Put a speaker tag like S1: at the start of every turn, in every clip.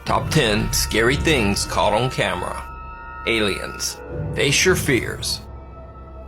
S1: Top 10 Scary Things Caught on Camera. Aliens. Face your fears.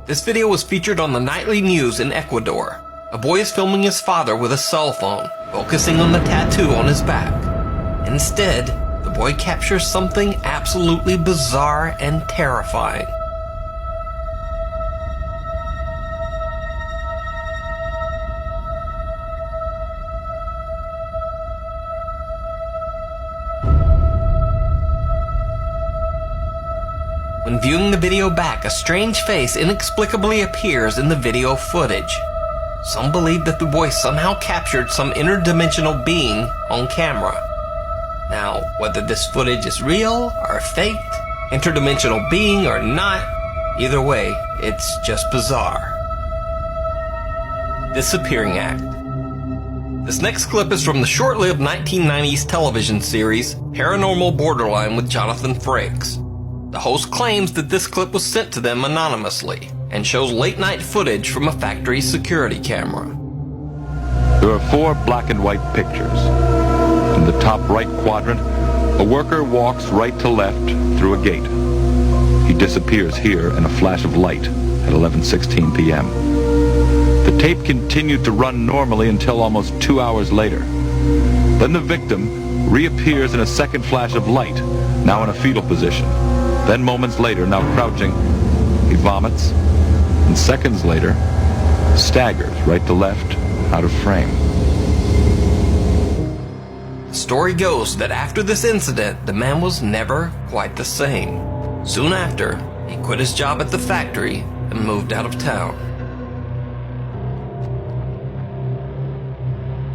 S1: This video was featured on the nightly news in Ecuador. A boy is filming his father with a cell phone, focusing on the tattoo on his back. Instead, the boy captures something absolutely bizarre and terrifying. When viewing the video back, a strange face inexplicably appears in the video footage. Some believe that the boy somehow captured some interdimensional being on camera. Now, whether this footage is real or faked, interdimensional being or not, either way, it's just bizarre. Disappearing Act. This next clip is from the short-lived 1990s television series Paranormal Borderline with Jonathan Frakes. The host claims that this clip was sent to them anonymously and shows late-night footage from a factory security camera.
S2: There are 4 black and white pictures. In the top right quadrant, a worker walks right to left through a gate. He disappears here in a flash of light at 11:16 p.m. The tape continued to run normally until almost 2 hours later. Then the victim reappears in a second flash of light, now in a fetal position. Then moments later, now crouching, he vomits, and seconds later, staggers right to left, out of frame.
S1: The story goes that after this incident, the man was never quite the same. Soon after, he quit his job at the factory and moved out of town.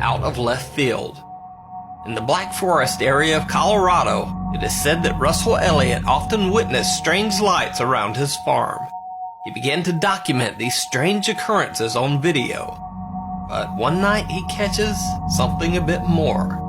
S1: Out of left field. In the Black Forest area of Colorado, it is said that Russell Elliott often witnessed strange lights around his farm. He began to document these strange occurrences on video. But one night he catches something a bit more.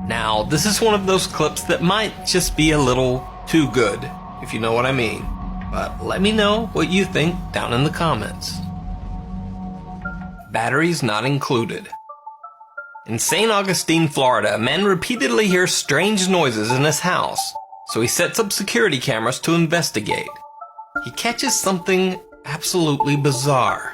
S1: Now, this is one of those clips that might just be a little too good, if you know what I mean. But let me know what you think down in the comments. Batteries not included. In St. Augustine, Florida, a man repeatedly hears strange noises in his house, so he sets up security cameras to investigate. He catches something absolutely bizarre.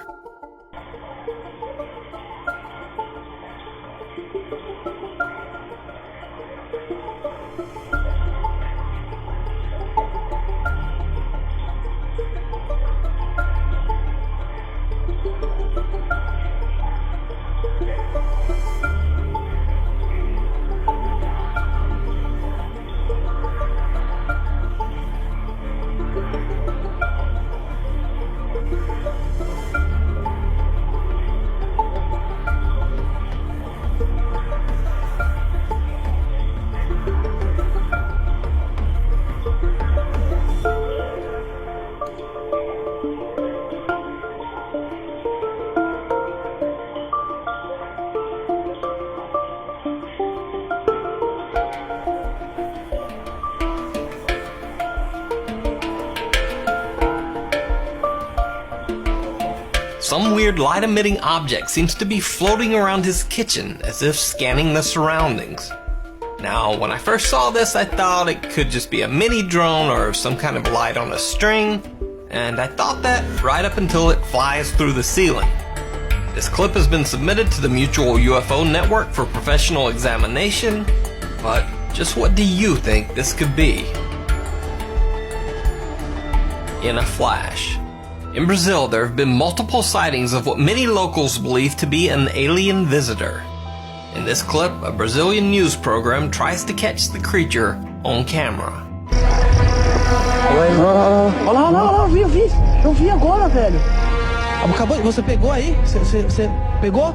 S1: Some weird light-emitting object seems to be floating around his kitchen as if scanning the surroundings. Now, when I first saw this, I thought it could just be a mini drone or some kind of light on a string, and I thought that right up until it flies through the ceiling. This clip has been submitted to the Mutual UFO Network for professional examination, but just what do you think this could be? In a flash. In Brazil, there have been multiple sightings of what many locals believe to be an alien visitor. In this clip, a Brazilian news program tries to catch the creature on camera.
S3: Olha lá, eu vi agora, velho. Acabou, você pegou aí? Você pegou?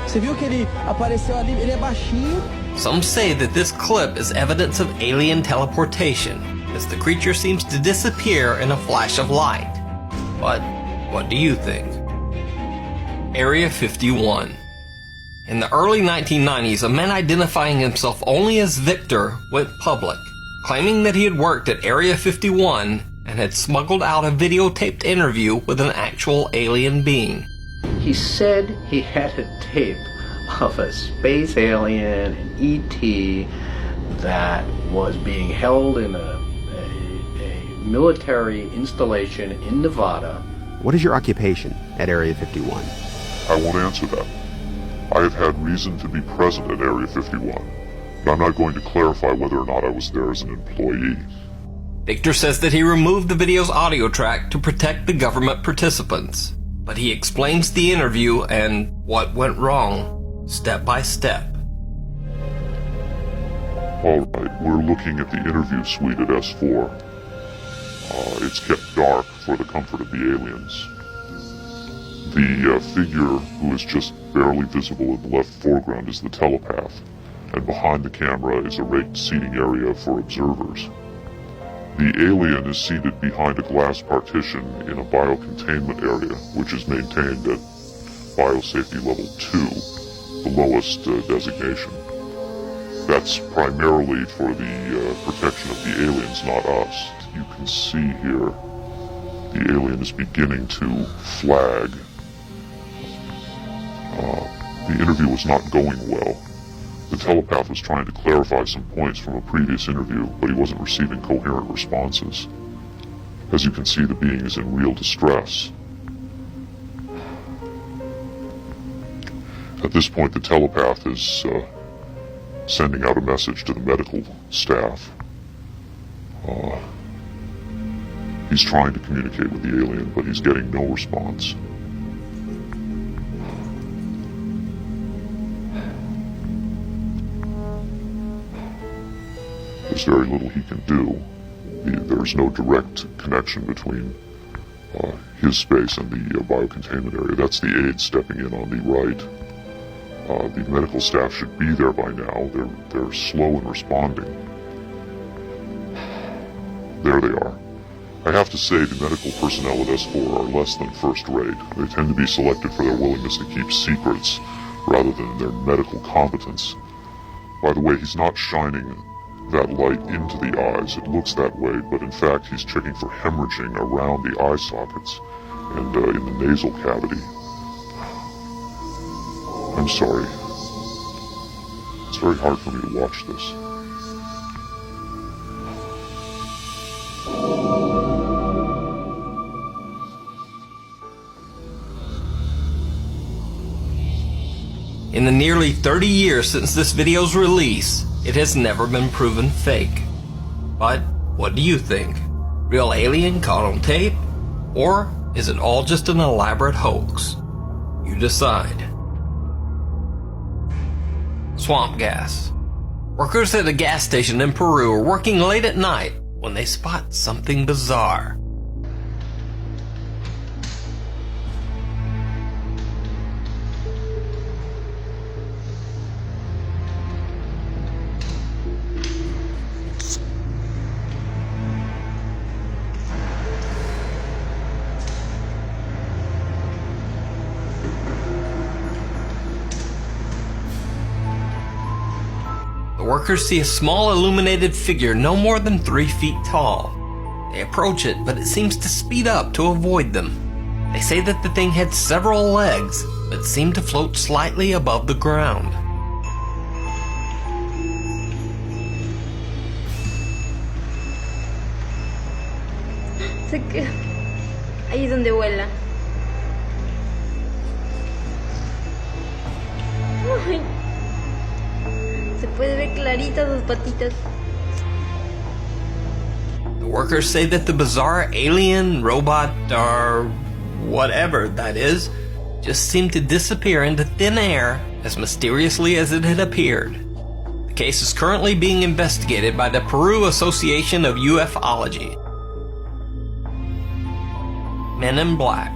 S3: Você viu que ele apareceu ali, ele é baixinho.
S1: Some say that this clip is evidence of alien teleportation, as the creature seems to disappear in a flash of light. But what do you think? Area 51. In the early 1990s, a man identifying himself only as Victor went public, claiming that he had worked at Area 51 and had smuggled out a videotaped interview with an actual alien being.
S4: He said he had a tape of a space alien, an ET, that was being held in a military installation in Nevada.
S5: What is your occupation at Area 51?
S6: I won't answer that. I have had reason to be present at Area 51, but I'm not going to clarify whether or not I was there as an employee.
S1: Victor says that he removed the video's audio track to protect the government participants, but he explains the interview and what went wrong, step by step.
S6: Alright, we're looking at the interview suite at S4. It's kept dark for the comfort of the aliens. The figure who is just barely visible in the left foreground is the telepath, and behind the camera is a raked seating area for observers. The alien is seated behind a glass partition in a biocontainment area, which is maintained at Biosafety Level 2, the lowest designation. That's primarily for the protection of the aliens, not us. You can see here, the alien is beginning to flag. The interview was not going well. The telepath was trying to clarify some points from a previous interview, but he wasn't receiving coherent responses. As you can see, the being is in real distress. At this point, the telepath is sending out a message to the medical staff. He's trying to communicate with the alien, but he's getting no response. There's very little he can do. There's no direct connection between his space and the biocontainment area. That's the aide stepping in on the right. The medical staff should be there by now. They're slow in responding. There they are. I have to say the medical personnel at S4 are less than first rate. They tend to be selected for their willingness to keep secrets rather than their medical competence. By the way, he's not shining that light into the eyes. It looks that way, but in fact he's checking for hemorrhaging around the eye sockets and in the nasal cavity. I'm sorry. It's very hard for me to watch this.
S1: In the nearly 30 years since this video's release, it has never been proven fake. But what do you think? Real alien caught on tape? Or is it all just an elaborate hoax? You decide. Swamp gas. Workers at a gas station in Peru are working late at night when they spot something bizarre. Workers see a small illuminated figure no more than 3 feet tall. They approach it, but it seems to speed up to avoid them. They say that the thing had several legs, but seemed to float slightly above the ground.
S7: Ahí es donde vuela. Ay. Se puede ver claritas sus patitas.
S1: The workers say that the bizarre alien, robot, or whatever that is, just seemed to disappear into thin air as mysteriously as it had appeared. The case is currently being investigated by the Peru Association of Ufology. Men in Black.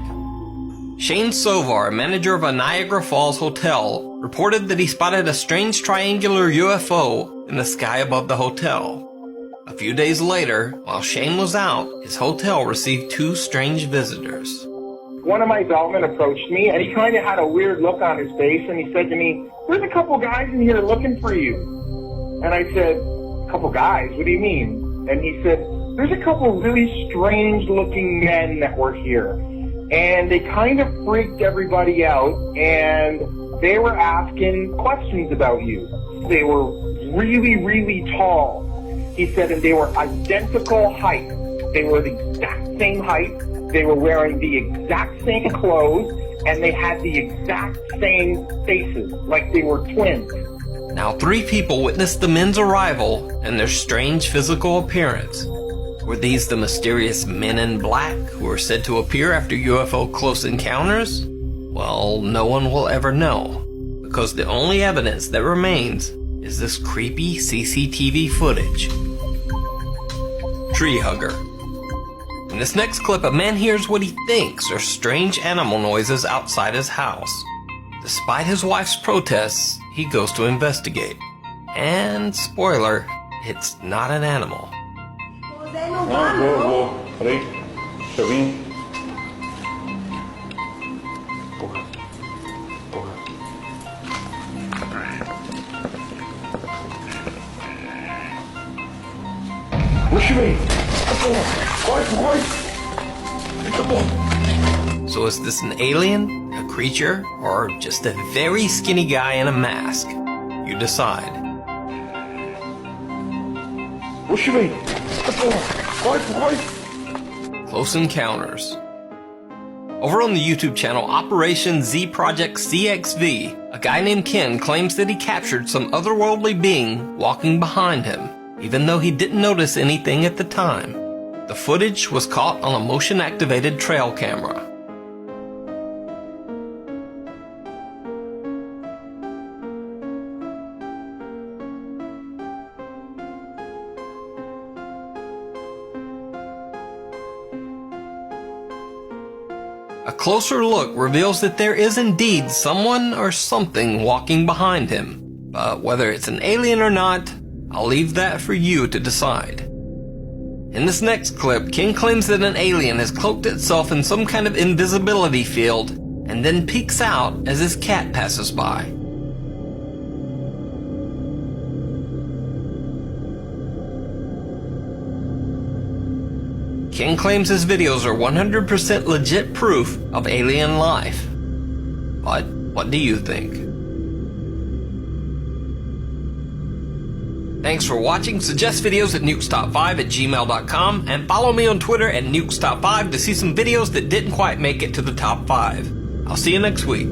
S1: Shane Sovar, manager of a Niagara Falls hotel, reported that he spotted a strange triangular UFO in the sky above the hotel. A few days later, while Shane was out, his hotel received two strange visitors.
S8: One of my bellmen approached me, and he kind of had a weird look on his face, and he said to me, "There's a couple guys in here looking for you." And I said, "A couple guys? What do you mean?" And he said, "There's a couple really strange-looking men that were here, and they kind of freaked everybody out, and they were asking questions about you. They were really, really tall." He said, and they were identical height. They were the exact same height. They were wearing the exact same clothes, and they had the exact same faces, like they were twins.
S1: Now, 3 people witnessed the men's arrival and their strange physical appearance. Were these the mysterious men in black who were said to appear after UFO close encounters? Well, no one will ever know, because the only evidence that remains is this creepy CCTV footage. Tree hugger. In this next clip, a man hears what he thinks are strange animal noises outside his house. Despite his wife's protests, he goes to investigate. And, spoiler, it's not an animal.
S8: Peraí, deixa eu vir. Puxa, velho. Corre.
S1: So is this an alien, a creature, or just a very skinny guy in a mask? You decide.
S8: Puxa, velho. Corre.
S1: Close Encounters. Over on the YouTube channel Operation Z Project CXV, a guy named Ken claims that he captured some otherworldly being walking behind him, even though he didn't notice anything at the time. The footage was caught on a motion-activated trail camera. A closer look reveals that there is indeed someone or something walking behind him. But whether it's an alien or not, I'll leave that for you to decide. In this next clip, Ken claims that an alien has cloaked itself in some kind of invisibility field and then peeks out as his cat passes by. Ken claims his videos are 100% legit proof of alien life. But what do you think? Thanks for watching. Suggest videos at nukestop5@gmail.com and follow me on Twitter at nukestop5 to see some videos that didn't quite make it to the top 5. I'll see you next week.